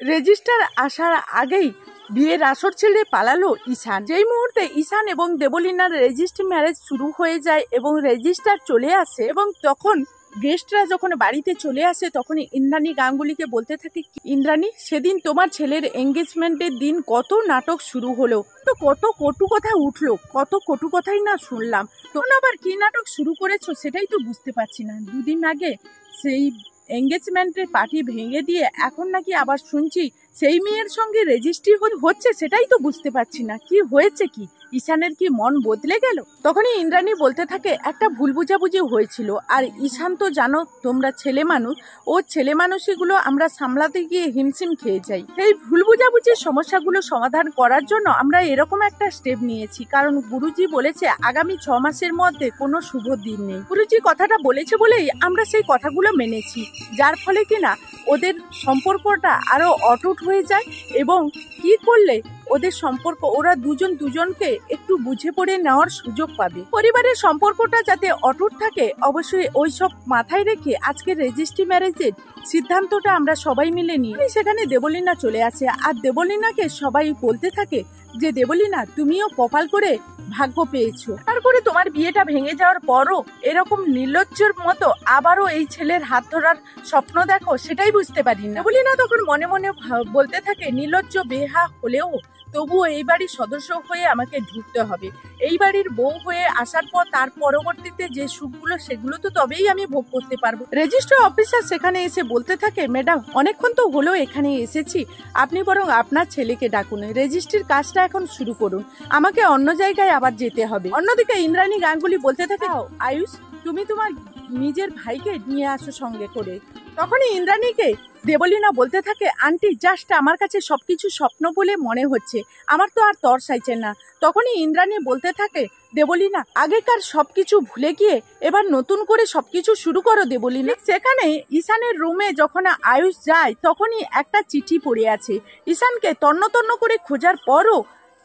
Register আসার আগেই বিয়ের আসর ছেড়ে পালালো ঈশান। যেই মুহূর্তে ঈশান এবং দেবলীনার রেজিস্ট্রি ম্যারেজ শুরু হয়ে যায় এবং রেজিস্টার চলে আসে এবং তখন গেস্টরা যখন বাড়িতে চলে আসে তখন ইন্দ্রাণী গাঙ্গুলিকে বলতে থাকে, ইন্দ্রাণী সেদিন তোমার ছেলের এঙ্গেজমেন্টের দিন কত নাটক শুরু হলো, তো কত কটু কথা উঠলো, কত কটু কথাই না শুনলাম, তখন আবার কি নাটক শুরু করেছো সেটাই তো বুঝতে পারছি না। দুদিন আগে সেই এঙ্গেজমেন্টের পার্টি ভেঙে দিয়ে এখন নাকি আবার শুনছি সেই মেয়ের সঙ্গে রেজিস্ট্রি হচ্ছে, সেটাই তো বুঝতে পারছি না কি হয়েছে, কি ঈশানের কি মন বদলে গেল? তখনই ইন্দ্রাণী বলতে থাকে, একটা ভুল বুঝাবুঝি হয়েছিল, আর ঈশান তো জানো তোমরা ছেলে মানুষ, ও ছেলে মানুষগুলো আমরা সামলাতে গিয়ে হিমশিম খেয়ে যাই। এই ভুল বুঝাবুঝির সমস্যাগুলো সমাধান করার জন্য আমরা এরকম একটা স্টেপ নিয়েছি, কারণ গুরুজি বলেছে আগামী 6 মাসের মধ্যে কোনো শুভ দিন নেই। গুরুজি কথাটা বলেছে বলেই আমরা সেই কথাগুলো মেনেছি, যার ফলে কিনা ওদের সম্পর্কটা আরো অটুট হয়ে যায় এবং কি করলে ওদের সম্পর্ক ওরা দুজন দুজনকে একটু বুঝে পড়ে নেওয়ার সুযোগ পাবে। পরিবারের সম্পর্কটা যাতে অটুট থাকে অবশ্যই ওই সব মাথায় রেখে আজকে রেজিস্ট্রি ম্যারেজের সিদ্ধান্তটা আমরা সবাই মিলে নিই। সেখানে দেবলীনা চলে আসে আর দেবলীনাকে সবাই বলতে থাকে যে দেবলীনা তুমিও কপাল করে ভাগ্য পেয়েছো, তারপরে তোমার বিয়েটা ভেঙে যাওয়ার পরও এরকম নির্লজ্জের মতো আবারও এই ছেলের হাত ধরার স্বপ্ন দেখো, সেটাই বুঝতে পারি না। দেবলীনা তখন মনে মনে বলতে থাকে নির্লজ্জ বেহা হলেও তবুও এই বাড়ির সদস্য হয়ে আমাকে ঢুকতে হবে, এই বাড়ির বউ হয়ে আসার পর তার পরবর্তীতে যে সুখগুলো সেগুলো তো তবেই আমি ভোগ করতে পারবো। রেজিস্ট্রি অফিসার সেখানে এসে বলতে থাকে, ম্যাডাম অনেকক্ষণ তো হলো এখানে এসেছি, আপনি বরং আপনার ছেলেকে ডাকুন, রেজিস্ট্রির কাজটা এখন শুরু করুন, আমাকে অন্য জায়গায় আবার যেতে হবে। অন্যদিকে ইন্দ্রাণী গাঙ্গুলি বলতে থাকে, আয়ুষ তুমি তোমার নিজের ভাইকে নিয়ে আসো সঙ্গে করে। তখনই ইন্দ্রাণীকে দেবলীনা বলতে থাকে, আন্টি জাস্ট আমার কাছে সবকিছু স্বপ্ন বলে মনে হচ্ছে, আমার তো আর তর সাইছে না। তখনই ইন্দ্রাণী বলতে থাকে, দেবলীনা আগেকার সবকিছু ভুলে গিয়ে এবার নতুন করে সবকিছু শুরু করো দেবলীনা। সেখানে ঈশানের রুমে যখন আয়ুষ যায় তখনই একটা চিঠি পড়ে আছে। ঈশানকে তন্ন তন্ন করে খোঁজার পরও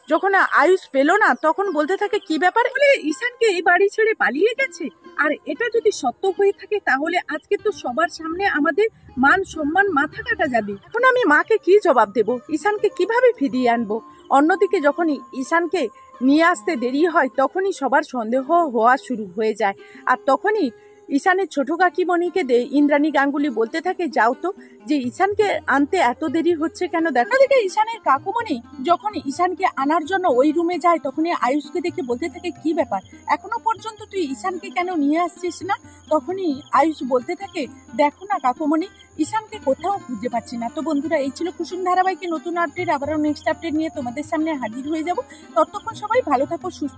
যখন আয়ুষ পেল না তখন বলতে থাকে, কি ব্যাপার, বলে ঈশানকে এই বাড়ি ছেড়ে পালিয়ে গেছে। আর এটা যদি সত্য হয়ে থাকে তাহলে আজকে তো সবার সামনে আমাদের মান সম্মান মাথা কাটা যাবে, এখন আমি মাকে কি জবাব দেব, ঈশানকে কিভাবে ফিরিয়ে আনবো? অন্যদিকে যখন ঈশানকে নিয়ে আসতে দেরি হয় তখনই সবার সন্দেহ হওয়া শুরু হয়ে যায়। আর তখনই ঈশানের ছোট কাকিমণিকে ইন্দ্রাণী গাঙ্গুলি বলতে থাকে, যাও তো, যে ঈশানকে আনতে এত দেরি হচ্ছে কেন দেখো। দেখে ঈশানের কাকুমণি যখন ঈশানকে আনার জন্য ওই রুমে যায় তখনই আয়ুষকে দেখে বলতে থাকে, কি ব্যাপার এখনো পর্যন্ত তুই ঈশানকে কেন নিয়ে আসছিস না? তখনই আয়ুষ বলতে থাকে, দেখো না কাকুমণি, ঈশানকে কোথাও খুঁজে পাচ্ছি না। তো বন্ধুরা, এই ছিল কুসুম ধারাবাহিকের নতুন আপডেট, আবারও নেক্সট আপডেট নিয়ে তোমাদের সামনে হাজির হয়ে যাব। ততক্ষণ সবাই ভালো থাকো, সুস্থ